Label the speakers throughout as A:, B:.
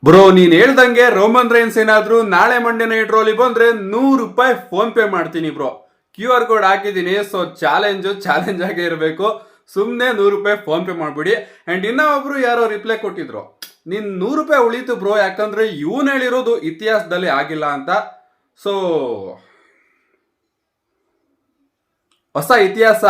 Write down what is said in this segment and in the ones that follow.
A: Bro ನೀನ್ ಹೇಳ್ದಂಗೆ Roman Reigns ಏನಾದ್ರು ನಾಳೆ ಮಂಡೆ ನೈಟ್ ರೋಲಿ ಬಂದ್ರೆ ₹100 ಫೋನ್ ಪೇ ಮಾಡ್ತೀನಿ ಬ್ರೋ. QR ಕೋಡ್ ಹಾಕಿದೀನಿ. ಸೊ ಚಾಲೆಂಜ್ ಆಗೇ ಇರಬೇಕು. ಸುಮ್ಮನೆ ₹100 ಫೋನ್ ಪೇ ಮಾಡ್ಬಿಡಿ. ಅಂಡ್ ಇನ್ನ ಒಬ್ರು ಯಾರೋ ರಿಪ್ಲೈ ಕೊಟ್ಟಿದ್ರು, ನೀನ್ ₹100 ಉಳಿತು ಬ್ರೋ, ಯಾಕಂದ್ರೆ ಇವನ್ ಹೇಳಿರೋದು ಇತಿಹಾಸದಲ್ಲಿ ಆಗಿಲ್ಲ ಅಂತ. ಸೊ ಹೊಸ ಇತಿಹಾಸ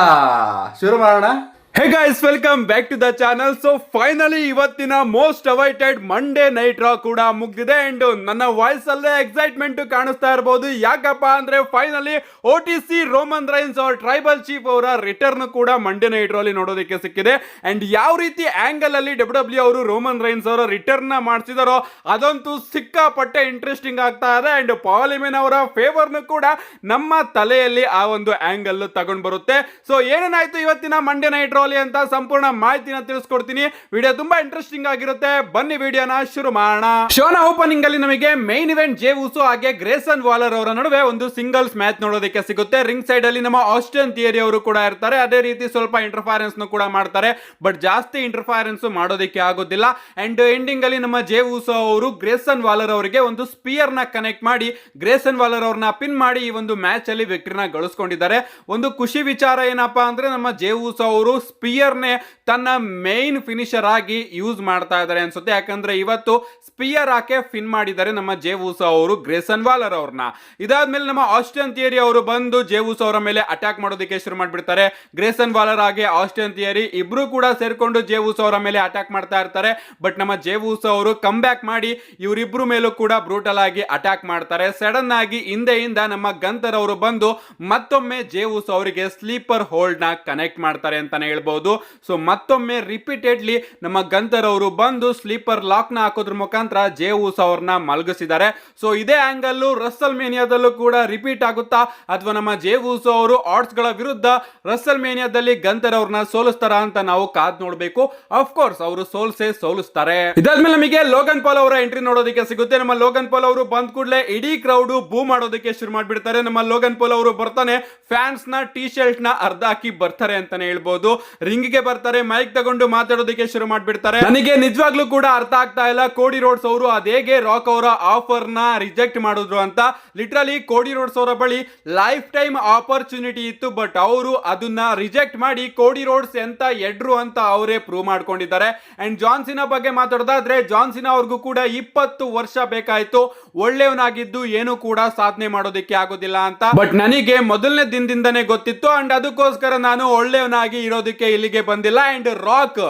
A: ಶುರು ಮಾಡೋಣ. Hey guys, welcome back to the channel. So finally ಇವತ್ತಿನ most awaited Monday night Raw ಕೂಡ ಮುಗ್ದಿದೆ. ಅಂಡ್ ನನ್ನ ವಾಯ್ಸ್ ಅಲ್ಲೇ ಎಕ್ಸೈಟ್ಮೆಂಟ್ ಕಾಣಿಸ್ತಾ ಇರಬಹುದು. ಯಾಕಪ್ಪ ಅಂದ್ರೆ ಫೈನಲಿ OTC ರೋಮನ್ ರೈನ್ಸ್ ಅವರ ಟ್ರೈಬಲ್ ಚೀಫ್ ಅವರ ರಿಟರ್ನ್ ಕೂಡ ಮಂಡೇ ನೈಟ್ ರಾ ಅಲ್ಲಿ ನೋಡೋದಕ್ಕೆ ಸಿಕ್ಕಿದೆ. ಅಂಡ್ ಯಾವ ರೀತಿ ಆಂಗಲ್ ಅಲ್ಲಿ WWE ಅವರು ರೋಮನ್ ರೈನ್ಸ್ ಅವರ ರಿಟರ್ನ್ ನ ಮಾಡಿಸಿದಾರೋ ಅದಂತೂ ಸಿಕ್ಕಾಪಟ್ಟೆ ಇಂಟ್ರೆಸ್ಟಿಂಗ್ ಆಗ್ತಾ ಇದೆ. ಅಂಡ್ ಪಾಲ್ ಹೀಮನ್ ಅವರ ಫೇವರ್ ಕೂಡ ನಮ್ಮ ತಲೆಯಲ್ಲಿ ಆ ಒಂದು ಆಂಗಲ್ ತಗೊಂಡ್ ಬರುತ್ತೆ. ಸೊ ಏನೇನಾಯ್ತು ಇವತ್ತಿನ ಮಂಡೇ ನೈಟ್ ಅಂತ ಸಂಪೂರ್ಣ ಮಾಹಿತಿನ ತಿಳಿಸ್ಕೊಡ್ತೀನಿ. ವಿಡಿಯೋ ತುಂಬಾ ಇಂಟ್ರೆಸ್ಟಿಂಗ್ ಆಗಿರುತ್ತೆ. ಬನ್ನಿ ವಿಡಿಯೋನ ಶುರು ಮಾಡೋಣ. ಶೋನ ಓಪನಿಂಗ್ ಅಲ್ಲಿ ನಮಗೆ ಮೈನ್ ಇವೆಂಟ್ ಜೇ ಉಸೋ ಹಾಗೆ ಗ್ರೇಸನ್ ವಾಲರ್ ಅವರ ನಡುವೆ ಒಂದು ಸಿಂಗಲ್ಸ್ ಮ್ಯಾಚ್ ನೋಡೋದಕ್ಕೆ ಸಿಗುತ್ತೆ. ರಿಂಗ್ ಸೈಡ್ ಅಲ್ಲಿ ನಮ್ಮ ಆಸ್ಟಿನ್ ಥಿಯರಿ ಅವರು ಕೂಡ ಇರ್ತಾರೆ. ಅದೇ ರೀತಿ ಸ್ವಲ್ಪ ಇಂಟರ್ಫರೆನ್ಸ್ ಕೂಡ ಮಾಡ್ತಾರೆ, ಬಟ್ ಜಾಸ್ತಿ ಇಂಟರ್ಫರೆನ್ಸ್ ಮಾಡೋದಕ್ಕೆ ಆಗೋದಿಲ್ಲ. ಅಂಡ್ ಎಂಡಿಂಗ್ ಅಲ್ಲಿ ನಮ್ಮ ಜೇ ಉಸೋ ಅವರು ಗ್ರೇಸನ್ ವಾಲರ್ ಅವರಿಗೆ ಒಂದು ಸ್ಪಿಯರ್ ನ ಕನೆಕ್ಟ್ ಮಾಡಿ ಗ್ರೇಸನ್ ವಾಲರ್ ಅವ್ರನ್ನ ಪಿನ್ ಮಾಡಿ ಈ ಒಂದು ಮ್ಯಾಚ್ ಅಲ್ಲಿ ವಿಕ್ಟರಿನ ಗಳಿಸ್ಕೊಂಡಿದ್ದಾರೆ. ಒಂದು ಖುಷಿ ವಿಚಾರ ಏನಪ್ಪಾ ಅಂದ್ರೆ ನಮ್ಮ ಜೇ ಉಸೋ ಅವರು ಸ್ಪಿಯರ್ ನೇ ತನ್ನ ಮೇನ್ ಫಿನಿಶರ್ ಆಗಿ ಯೂಸ್ ಮಾಡ್ತಾ ಇದ್ದಾರೆ ಅನ್ಸುತ್ತೆ. ಯಾಕಂದ್ರೆ ಇವತ್ತು ಸ್ಪಿಯರ್ ಹಾಕಿ ಫಿನ್ ಮಾಡಿದ್ದಾರೆ ನಮ್ಮ ಜೇ ಉಸೋ ಅವರು ಗ್ರೇಸನ್ ವಾಲರ್ ಅವ್ರನ್ನ. ಇದಾದ್ಮೇಲೆ ನಮ್ಮ ಆಸ್ಟಿನ್ ಥಿಯರಿ ಅವರು ಬಂದು ಜೇ ಉಸೋ ಅವರ ಮೇಲೆ ಅಟ್ಯಾಕ್ ಮಾಡೋದಕ್ಕೆ ಶುರು ಮಾಡ್ಬಿಡ್ತಾರೆ. ಗ್ರೇಸನ್ ವಾಲರ್ ಹಾಗೆ ಆಸ್ಟಿನ್ ಥಿಯರಿ ಇಬ್ರು ಕೂಡ ಸೇರ್ಕೊಂಡು ಜೇ ಉಸೋ ಅವರ ಮೇಲೆ ಅಟ್ಯಾಕ್ ಮಾಡ್ತಾ ಇರ್ತಾರೆ. ಬಟ್ ನಮ್ಮ ಜೇ ಉಸೋ ಅವರು ಕಮ್ ಬ್ಯಾಕ್ ಮಾಡಿ ಇವರಿಬ್ರು ಮೇಲೂ ಕೂಡ ಬ್ರೂಟಲ್ ಆಗಿ ಅಟ್ಯಾಕ್ ಮಾಡ್ತಾರೆ. ಸಡನ್ ಆಗಿ ಹಿಂದೆಯಿಂದ ನಮ್ಮ ಗಂತರ್ ಅವರು ಬಂದು ಮತ್ತೊಮ್ಮೆ ಜೇ ಉಸೋ ಅವರಿಗೆ ಸ್ಲೀಪರ್ ಹೋಲ್ಡ್ ನ ಕನೆಕ್ಟ್ ಮಾಡ್ತಾರೆ ಅಂತಾನೆ ಹೇಳ್ಬಹುದು. ಸೊ ಮತ್ತೊಮ್ಮೆ ರಿಪೀಟೆಡ್ಲಿ ನಮ್ಮ ಗಂತರ್ ಅವರು ಬಂದು ಸ್ಲೀಪರ್ ಲಾಕ್ ನ ಹಾಕೋದ್ರ ಮುಖಾಂತರ ಜೇ ಉಸೋ ಅವ್ರನ್ನ ಮಲಗಿಸಿದ್ದಾರೆ. ಸೊ ಇದೇ ಆಂಗಲ್ ರಸಲ್ ಮೇನಿಯಾದಲ್ಲೂ ಕೂಡ ರಿಪೀಟ್ ಆಗುತ್ತಾ ಅಥವಾ ನಮ್ಮ ಜೇ ಉಸೋ ಅವರು ಆಡ್ಸ್ ಗಳ ವಿರುದ್ಧ ರಸಲ್ ಮೇನಿಯಾದಲ್ಲಿ ಗಂತರ್ ಅವ್ರನ್ನ ಸೋಲಿಸ್ತಾರ ಅಂತ ನಾವು ಕಾದ್ ನೋಡ್ಬೇಕು. ಆಫ್ ಕೋರ್ಸ್ ಅವರು ಸೋಲಿಸ್ತಾರೆ. ಇದಾದ್ಮೇಲೆ ನಮಗೆ ಲೋಗನ್ ಪಾಲ್ ಅವರ ಎಂಟ್ರಿ ನೋಡೋದಕ್ಕೆ ಸಿಗುತ್ತೆ. ನಮ್ಮ ಲೋಗನ್ ಪಾಲ್ ಅವರು ಬಂದ್ ಕೂಡಲೇ ಇಡೀ ಕ್ರೌಡ್ ಬೂ ಮಾಡೋದಕ್ಕೆ ಶುರು ಮಾಡ್ಬಿಡ್ತಾರೆ. ನಮ್ಮ ಲೋಗನ್ ಪಾಲ್ ಅವರು ಬರ್ತಾನೆ ಫ್ಯಾನ್ಸ್ ನ ಟಿ ಶರ್ಟ್ ನ ಅರ್ಧ ಹಾಕಿ ಬರ್ತಾರೆ ಅಂತಾನೆ ಹೇಳ್ಬಹುದು. ರಿಂಗ್ ಗೆ ಬರ್ತಾರೆ, ಮೈಕ್ ತಗೊಂಡು ಮಾತಾಡೋದಕ್ಕೆ ಶುರು ಮಾಡ್ಬಿಡ್ತಾರೆ. ನನಗೆ ನಿಜವಾಗ್ಲೂ ಕೂಡ ಅರ್ಥ ಆಗ್ತಾ ಇಲ್ಲ ಕೋಡಿ ರೋಡ್ಸ್ ಅವರು ಅದೇಗೆ ರಾಕ್ ಅವರ ಆಫರ್ ನ ರಿಜೆಕ್ಟ್ ಮಾಡಿದ್ರು ಅಂತ. ಲಿಟರಲಿ ಕೋಡಿ ರೋಡ್ಸ್ ಅವರ ಬಳಿ ಲೈಫ್ ಟೈಮ್ ಆಪರ್ಚುನಿಟಿ ಇತ್ತು, ಬಟ್ ಅವರು ಅದನ್ನ ರಿಜೆಕ್ಟ್ ಮಾಡಿ ಕೋಡಿ ರೋಡ್ಸ್ ಎಂತ ಎಡ್ರು ಅಂತ ಅವರೇ ಪ್ರೂವ್ ಮಾಡ್ಕೊಂಡಿದ್ದಾರೆ. ಅಂಡ್ ಜಾನ್ ಸಿನಾ ಬಗ್ಗೆ ಮಾತಾಡೋದಾದ್ರೆ ಜಾನ್ ಸಿನಾ ಅವ್ರಿಗೂ ಕೂಡ 20 ವರ್ಷ ಬೇಕಾಯ್ತು ಒಳ್ಳೆಯವನಾಗಿದ್ದು ಏನು ಕೂಡ ಸಾಧನೆ ಮಾಡೋದಕ್ಕೆ ಆಗೋದಿಲ್ಲ ಅಂತ. ಬಟ್ ನನಗೆ ಮೊದಲನೇ ದಿನದಿಂದನೇ ಗೊತ್ತಿತ್ತು. ಅಂಡ್ ಅದಕ್ಕೋಸ್ಕರ ನಾನು ಒಳ್ಳೆಯವನಾಗಿ ಇರೋದಕ್ಕೆ ಇಲ್ಲಿಗೆ ಬಂದಿಲ್ಲ. ಅಂಡ್ ರಾಕ್,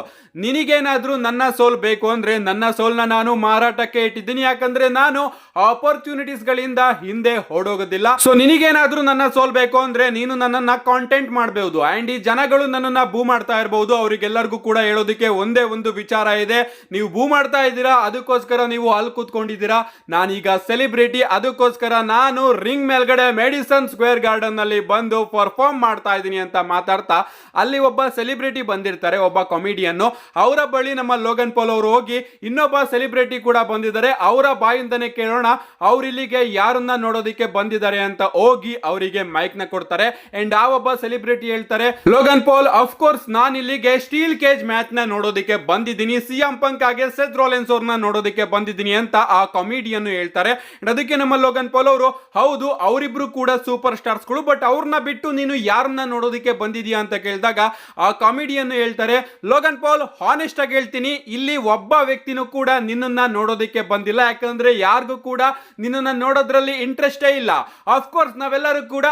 A: ನಿನಗೇನಾದ್ರೂ ನನ್ನ ಸೋಲ್ ಬೇಕು ಅಂದ್ರೆ ನನ್ನ ಸೋಲ್ನ ನಾನು ಮಾರಾಟಕ್ಕೆ ಇಟ್ಟಿದ್ದೀನಿ. ಯಾಕಂದ್ರೆ ನಾನು ಆಪರ್ಚುನಿಟೀಸ್ ಗಳಿಂದ ಹಿಂದೆ ಓಡೋಗೋದಿಲ್ಲ. ಸೊ ನಿನಗೇನಾದ್ರೂ ನನ್ನ ಸೋಲ್ ಬೇಕು ಅಂದ್ರೆ ನೀನು ನನ್ನನ್ನ ಕಾಂಟೆಂಟ್ ಮಾಡಬಹುದು. ಅಂಡ್ ಈ ಜನಗಳು ನನ್ನನ್ನ ಬೂ ಮಾಡ್ತಾ ಇರಬಹುದು. ಅವರಿಗೆಲ್ಲರಿಗೂ ಕೂಡ ಹೇಳೋದಕ್ಕೆ ಒಂದೇ ಒಂದು ವಿಚಾರ ಇದೆ, ನೀವು ಬೂ ಮಾಡ್ತಾ ಇದ್ದೀರಾ, ಅದಕ್ಕೋಸ್ಕರ ನೀವು ಅಲ್ಲಿ ಕೂತ್ಕೊಂಡಿದ್ದೀರಾ. ನಾನೀಗ ಸೆಲೆಬ್ರಿಟಿ, ಅದಕ್ಕೋಸ್ಕರ ನಾನು ರಿಂಗ್ ಮೇಲ್ಗಡೆ ಮೆಡಿಸನ್ ಸ್ಕ್ವೇರ್ ಗಾರ್ಡನ್ ನಲ್ಲಿ ಬಂದು ಪರ್ಫಾರ್ಮ್ ಮಾಡ್ತಾ ಇದ್ದೀನಿ ಅಂತ ಮಾತಾಡ್ತಾ ಅಲ್ಲಿ ಒಬ್ಬ ಸೆಲೆಬ್ರಿಟಿ ಬಂದಿರ್ತಾರೆ, ಒಬ್ಬ ಕಾಮಿಡಿಯನ್. ಅವರ ಬಳಿ ನಮ್ಮ ಲೋಗನ್ ಪಾಲ್ ಅವರು ಹೋಗಿ ಇನ್ನೊಬ್ಬ ಸೆಲೆಬ್ರಿಟಿ ಕೂಡ ಬಂದಿದ್ದಾರೆ, ಅವರ ಬಾಯಿಂದನೇ ಕೇಳೋಣ ಅವ್ರು ಇಲ್ಲಿಗೆ ಯಾರನ್ನ ನೋಡೋದಕ್ಕೆ ಬಂದಿದ್ದಾರೆ ಅಂತ ಹೋಗಿ ಅವರಿಗೆ ಮೈಕ್ ನ ಕೊಡ್ತಾರೆ. ಅಂಡ್ ಆ ಒಬ್ಬ ಸೆಲೆಬ್ರಿಟಿ ಹೇಳ್ತಾರೆ, ಲೋಗನ್ ಪಾಲ್ ಆಫ್ ಕೋರ್ಸ್ ನಾನು ಇಲ್ಲಿಗೆ ಸ್ಟೀಲ್ ಕೇಜ್ ಮ್ಯಾಚ್ ನ ನೋಡೋದಕ್ಕೆ ಬಂದಿದ್ದೀನಿ, ಸಿಎಂ ಪಂಕ್ ಹಾಗೆ ಸೆತ್ ರೋಲೆನ್ಸ್ ಅವ್ರನ್ನ ನೋಡೋದಕ್ಕೆ ಬಂದಿದ್ದೀನಿ ಅಂತ ಆ ಕಾಮಿಡಿಯನ್ ಹೇಳ್ತಾರೆ. ಅದಕ್ಕೆ ನಮ್ಮ ಲೋಗನ್ ಪಾಲ್ ಅವರು, ಹೌದು ಅವರಿಬ್ರು ಕೂಡ ಸೂಪರ್ ಸ್ಟಾರ್ಸ್ ಗಳು, ಬಟ್ ಅವ್ರನ್ನ ಬಿಟ್ಟು ನೀನು ಯಾರನ್ನ ನೋಡೋದಕ್ಕೆ ಬಂದಿದೀಯಾ ಅಂತ ಕೇಳಿದಾಗ ಆ ಕಾಮಿಡಿಯನ್ ಹೇಳ್ತಾರೆ, ಲೋಗನ್ ಪಾಲ್ ಹಾನೆಸ್ಟ್ ಆಗಿ ಹೇಳ್ತೀನಿ, ಇಲ್ಲಿ ಒಬ್ಬ ವ್ಯಕ್ತಿನೂ ಕೂಡ ನಿನ್ನನ್ನ ನೋಡೋದಕ್ಕೆ ಬಂದಿಲ್ಲ. ಯಾಕಂದ್ರೆ ಯಾರಿಗೂ ಕೂಡ ನಿನ್ನನ್ನ ನೋಡೋದ್ರಲ್ಲಿ ಇಂಟ್ರೆಸ್ಟೇ ಇಲ್ಲ. ಆಫ್ ಕೋರ್ಸ್ ನಾವೆಲ್ಲರೂ ಕೂಡ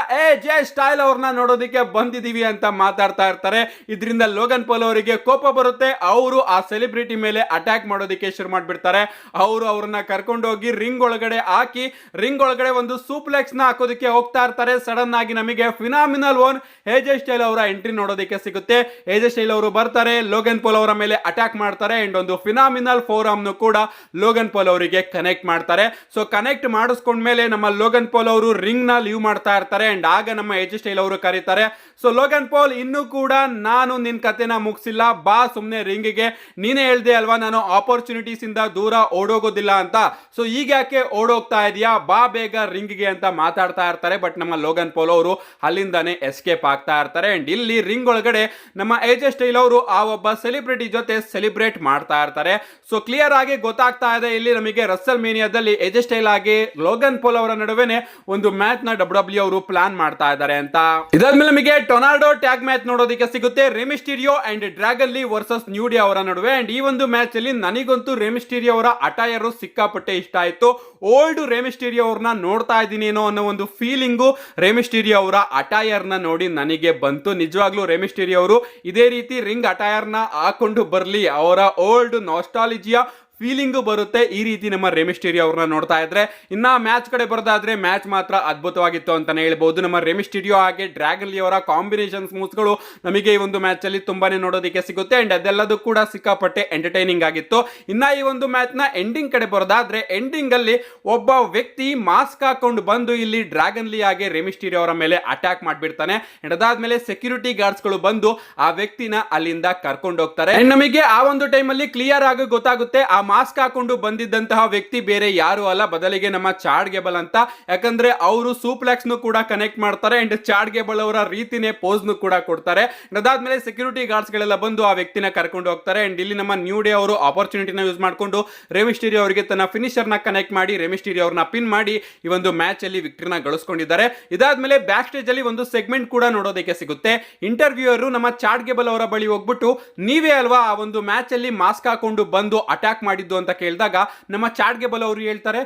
A: ಜೆ ಸ್ಟೈಲ್ ಅವ್ರನ್ನ ನೋಡೋದಕ್ಕೆ ಬಂದಿದೀವಿ ಅಂತ ಮಾತಾಡ್ತಾ ಇರ್ತಾರೆ. ಇದರಿಂದ ಲೋಗನ್ ಪಾಲ್ ಅವರಿಗೆ ಕೋಪ ಬರುತ್ತೆ. ಅವರು ಆ ಸೆಲೆಬ್ರಿಟಿ ಮೇಲೆ ಅಟ್ಯಾಕ್ ಮಾಡೋದಕ್ಕೆ ಶುರು ಮಾಡ್ಬಿಡ್ತಾರೆ. ಅವರು ಅವ್ರನ್ನ ಕರ್ಕೊಂಡು ಹೋಗಿ ರಿಂಗ್ ಒಳಗಡೆ ಹಾಕಿ ರಿಂಗ್ ಒಳಗಡೆ ಒಂದು ಸೂಪ್ಲೆಕ್ಸ್ ನ ಹಾಕೋದಕ್ಕೆ ಹೋಗ್ತಾ ಇರ್ತಾರೆ. ಸಡನ್ ಆಗಿ ನಮಗೆ ಫಿನಾಮಿನಲ್ ಒನ್ ಎಜೆ ಸ್ಟೈಲ್ ಅವರ ಎಂಟ್ರಿ ನೋಡೋದಕ್ಕೆ ಸಿಗುತ್ತೆ. ಎಜೆ ಸ್ಟೈಲ್ ಅವರು ಬರ್ತಾರೆ, ಲೋಗನ್ ಪಾಲ್ ಅವರ ಮೇಲೆ ಅಟ್ಯಾಕ್ ಮಾಡ್ತಾರೆ. ಅಂಡ್ ಒಂದು ಫಿನಾಮಿನಲ್ ಫೋರಮ್ ಕೂಡ ಲೋಗನ್ ಪಾಲ್ ಅವರಿಗೆ ಕನೆಕ್ಟ್ ಮಾಡ್ತಾರೆ. ಸೊ ಕನೆಕ್ಟ್ ಮಾಡಿಸ್ಕೊಂಡ್ಮೇಲೆ ನಮ್ಮ ಲೋಗನ್ ಪಾಲ್ ಅವರು ರಿಂಗ್ ನ ಲೀವ್ ಮಾಡ್ತಾ ಇರ್ತಾರೆ. ಅಂಡ್ ಆಗ ನಮ್ಮ ಎಜೆ ಸ್ಟೈಲ್ ಅವರು ಕರೀತಾರೆ, ಸೊ ಲೋಗನ್ ಪಾಲ್ ಇನ್ನೂ ಕೂಡ ನಾನು ನಿನ್ ಕತೆನ ಮುಗಿಸಿಲ್ಲ, ಬಾ ಸುಮ್ನೆ ರಿಂಗ್ ಗೆ, ನೀನೇ ಹೇಳ್ದೆ ಅಲ್ವಾ ನಾನು ಆಪರ್ಚುನಿಟೀಸ್ ಇಂದ ದೂರ ಓಡೋಗೋದಿಲ್ಲ ಅಂತ, ಸೊ ಈಗ ಯಾಕೆ ಓಡೋಗ್ತಾ ಇದೆಯಾ, ಬಾ ಬೇಗ ರಿಂಗ್ ಗೆ ಅಂತ ಮಾತಾಡ್ತಾ ಇರ್ತಾರೆ. ಬಟ್ ನಮ್ಮ ಲೋಗನ್ ಪಾಲ್ ಅವರು ಅಲ್ಲಿಂದಾನೆ ಎಸ್ಕೇಪ್ ಆಗ್ತಾ ಇರ್ತಾರೆ. ಅಂಡ್ ಇಲ್ಲಿ ರಿಂಗ್ ಒಳಗಡೆ ನಮ್ಮ ಎಜೆ ಸ್ಟೈಲ್ ಅವರು ಆ ಒಬ್ಬ ಸೆಲೆಬ್ರಿಟಿ ಸೆಲೆಬ್ರಿಟಿ ಜೊತೆ ಸೆಲೆಬ್ರೇಟ್ ಮಾಡ್ತಾ ಇರ್ತಾರೆ. ಸೊ ಕ್ಲಿಯರ್ ಆಗಿ ಗೊತ್ತಾಗ್ತಾ ಇದೆ ಇಲ್ಲಿ ನಮಗೆ ರಸಲ್ ಮೇನಿಯಾದಲ್ಲಿ ಎಜೆ ಸ್ಟೈಲ್ ಆಗಿ ಲೋಗನ್ ಪೋಲ್ ಅವರ ನಡುವೆನೆ ಒಂದು ಮ್ಯಾಚ್ ನ ಡಬ್ಲ್ಯೂ ಅವರು ಪ್ಲಾನ್ ಮಾಡ್ತಾ ಇದ್ದಾರೆ ಅಂತ. ಇದಾದ್ಮೇಲೆ ನಮಗೆ ಟೊನಾಲ್ಡೋ ಟ್ಯಾಗ್ ಮ್ಯಾಚ್ ನೋಡೋದಕ್ಕೆ ಸಿಗುತ್ತೆ Rey Mysterio and Dragon Lee versus New Day ಅವರ ನಡುವೆ. ಅಂಡ್ ಈ ಒಂದು ಮ್ಯಾಚ್ ಅಲ್ಲಿ ನನಗಂತೂ ರೆಮಿಸ್ಟೀರಿಯೋ ಅವರ ಅಟೈರ್ ಸಿಕ್ಕಾಪಟ್ಟೆ ಇಷ್ಟ ಆಯ್ತು. ಓಲ್ಡ್ ರೆಮಿಸ್ಟೀರಿಯೋ ಅವ್ರನ್ನ ನೋಡ್ತಾ ಇದ್ದೀನಿ ಏನೋ ಅನ್ನೋ ಒಂದು ಫೀಲಿಂಗು ರೆಮಿಸ್ಟೀರಿಯೋ ಅವರ ಅಟೈರ್ ನ ನೋಡಿ ನನಗೆ ಬಂತು. ನಿಜವಾಗ್ಲೂ ರೆಮಿಸ್ಟೀರಿಯೋ ಅವರು ಇದೇ ರೀತಿ ರಿಂಗ್ ಅಟೈರ್ ನ ಹಾಕೊಂಡು ಬರ್ಲಿ, ಅವರ ಓಲ್ಡ್ ನಾಸ್ಟಾಲಜಿಯಾ ಫೀಲಿಂಗು ಬರುತ್ತೆ ಈ ರೀತಿ ನಮ್ಮ ರೆಮಿಸ್ಟೀರಿಯೋ ಅವ್ರನ್ನ ನೋಡ್ತಾ ಇದ್ರೆ. ಇನ್ನ ಮ್ಯಾಚ್ ಕಡೆ ಬರೋದಾದ್ರೆ ಮ್ಯಾಚ್ ಮಾತ್ರ ಅದ್ಭುತವಾಗಿತ್ತು ಅಂತಾನೆ ಹೇಳ್ಬಹುದು. ನಮ್ಮ ರೆಮಿಸ್ಟೀರಿಯೋ ಹಾಗೆ ಡ್ರ್ಯಾಗನ್ ಲೀ ಅವರ ಕಾಂಬಿನೇಷನ್ಸ್ ಮೂವ್ಸ್ಗಳು ನಮಗೆ ಈ ಒಂದು ಮ್ಯಾಚ್ ಅಲ್ಲಿ ತುಂಬಾನೇ ನೋಡೋದಕ್ಕೆ ಸಿಗುತ್ತೆ. ಅಂಡ್ ಅದೆಲ್ಲದೂ ಕೂಡ ಸಿಕ್ಕಾಪಟ್ಟೆ ಎಂಟರ್ಟೈನಿಂಗ್ ಆಗಿತ್ತು. ಇನ್ನ ಈ ಒಂದು ಮ್ಯಾಚ್ ನ ಎಂಡಿಂಗ್ ಕಡೆ ಬರೋದಾದ್ರೆ ಎಂಡಿಂಗ್ ಅಲ್ಲಿ ಒಬ್ಬ ವ್ಯಕ್ತಿ ಮಾಸ್ಕ್ ಹಾಕೊಂಡು ಬಂದು ಇಲ್ಲಿ ಡ್ರ್ಯಾಗನ್ ಲೀ ಹಾಗೆ ರೆಮಿಸ್ಟೀರಿಯೋ ಅವರ ಮೇಲೆ ಅಟ್ಯಾಕ್ ಮಾಡ್ಬಿಡ್ತಾನೆ. ಅಂಡ್ ಅದಾದ್ಮೇಲೆ ಸೆಕ್ಯೂರಿಟಿ ಗಾರ್ಡ್ಸ್ ಗಳು ಬಂದು ಆ ವ್ಯಕ್ತಿನ ಅಲ್ಲಿಂದ ಕರ್ಕೊಂಡು ಹೋಗ್ತಾರೆ. ಅಂಡ್ ನಮಗೆ ಆ ಒಂದು ಟೈಮ್ ಅಲ್ಲಿ ಕ್ಲಿಯರ್ ಆಗಿ ಗೊತ್ತಾಗುತ್ತೆ ಆ ಮಾಸ್ಕ್ ಹಾಕೊಂಡು ಬಂದಿದ್ದಂತಹ ವ್ಯಕ್ತಿ ಬೇರೆ ಯಾರು ಅಲ್ಲ, ಬದಲಿಗೆ ನಮ್ಮ ಚಾಡ್ ಗೇಬಲ್ ಅಂತ. ಯಾಕಂದ್ರೆ ಅವರು ಸೂಪ್ಲೆಕ್ಸ್ ನು ಕೂಡ ಕನೆಕ್ಟ್ ಮಾಡ್ತಾರೆ ಅಂಡ್ ಚಾಡ್ ಗೇಬಲ್ ಅವರ ರೀತಿನೇ ಪೋಸ್ ನು ಕೂಡ ಕೊಡ್ತಾರೆ. ಅದಾದ್ಮೇಲೆ ಸೆಕ್ಯೂರಿಟಿ ಗಾರ್ಡ್ಸ್ ಗಳೆಲ್ಲ ಬಂದು ಆ ವ್ಯಕ್ತಿನ ಕರ್ಕೊಂಡು ಹೋಗ್ತಾರೆ. ಅಂಡ್ ಇಲ್ಲಿ ನಮ್ಮ ನ್ಯೂ ಡೇ ಅವರು ಆಪರ್ಚುನಿಟಿನ ಯೂಸ್ ಮಾಡಿಕೊಂಡು ರೆಮಿಸ್ಟೀರಿಯೋ ಅವರಿಗೆ ತನ್ನ ಫಿನಿಶರ್ ನ ಕನೆಕ್ಟ್ ಮಾಡಿ ರೆಮಿಸ್ಟೀರಿಯೋ ಅವ್ರನ್ನ ಪಿನ್ ಮಾಡಿ ಈ ಒಂದು ಮ್ಯಾಚ್ ಅಲ್ಲಿ ವಿಕ್ಟರಿನ ಗಳಿಸ್ಕೊಂಡಿದ್ದಾರೆ. ಇದಾದ್ಮೇಲೆ ಬ್ಯಾಕ್ ಸ್ಟೇಜ್ ಅಲ್ಲಿ ಒಂದು ಸೆಗ್ಮೆಂಟ್ ಕೂಡ ನೋಡೋದಕ್ಕೆ ಸಿಗುತ್ತೆ. ಇಂಟರ್ವ್ಯೂಯರ್ ನಮ್ಮ ಚಾಡ್ ಗೇಬಲ್ ಅವರ ಬಳಿ ಹೋಗ್ಬಿಟ್ಟು ನೀವೇ ಅಲ್ವಾ ಆ ಒಂದು ಮ್ಯಾಚ್ ಅಲ್ಲಿ ಮಾಸ್ಕ್ ಹಾಕೊಂಡು ಬಂದು ಅಟ್ಯಾಕ್ ಮಾಡಿ ಅಂತ ಕೇಳಿದಾಗ ನಮ್ಮ ಚಾಡ್ ಗೇಬಲ್ ಅವರು ಹೇಳ್ತಾರೆ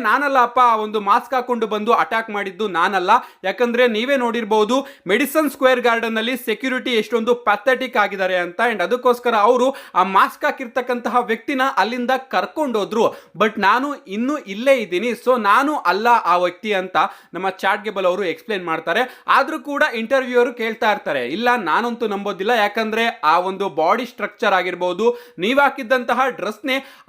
A: ನಾನಲ್ಲ ಅಪ್ಪ, ಒಂದು ಮಾಸ್ಕ್ ಹಾಕೊಂಡು ಬಂದು ಅಟ್ಯಾಕ್ ಮಾಡಿದ್ದು ನಾನಲ್ಲ. ಯಾಕಂದ್ರೆ ನೀವೇ ನೋಡಿರಬಹುದು ಮೆಡಿಸನ್ ಸ್ಕ್ವೇರ್ ಗಾರ್ಡನ್ ಅಲ್ಲಿ ಸೆಕ್ಯೂರಿಟಿ ಎಷ್ಟೊಂದು ಪ್ಯಾಥೆಟಿಕ್ ಆಗಿದ್ದಾರೆ ಅಂತ. ಅಂಡ್ ಅದಕ್ಕೋಸ್ಕರ ಅವರು ಆ ಮಾಸ್ಕ್ ಹಾಕಿರ್ತಕ್ಕಂತಹ ವ್ಯಕ್ತಿನ ಅಲ್ಲಿಂದ ಕರ್ಕೊಂಡೋದ್ರು. ಬಟ್ ನಾನು ಇನ್ನೂ ಇಲ್ಲೇ ಇದ್ದೀನಿ, ಸೊ ನಾನು ಅಲ್ಲ ಆ ವ್ಯಕ್ತಿ ಅಂತ ನಮ್ಮ ಚಾಡ್ ಗೇಬಲ್ ಅವರು ಎಕ್ಸ್ಪ್ಲೇನ್ ಮಾಡ್ತಾರೆ. ಆದ್ರೂ ಕೂಡ ಇಂಟರ್ವ್ಯೂ ಅವರು ಕೇಳ್ತಾ ಇರ್ತಾರೆ, ಇಲ್ಲ ನಾನಂತೂ ನಂಬೋದಿಲ್ಲ, ಯಾಕಂದ್ರೆ ಆ ಒಂದು ಬಾಡಿ ಸ್ಟ್ರಕ್ಚರ್ ಆಗಿರ್ಬೋದು, ನೀವ್ ಹಾಕಿದ್ದಂತಹ ಡ್ರೆಸ್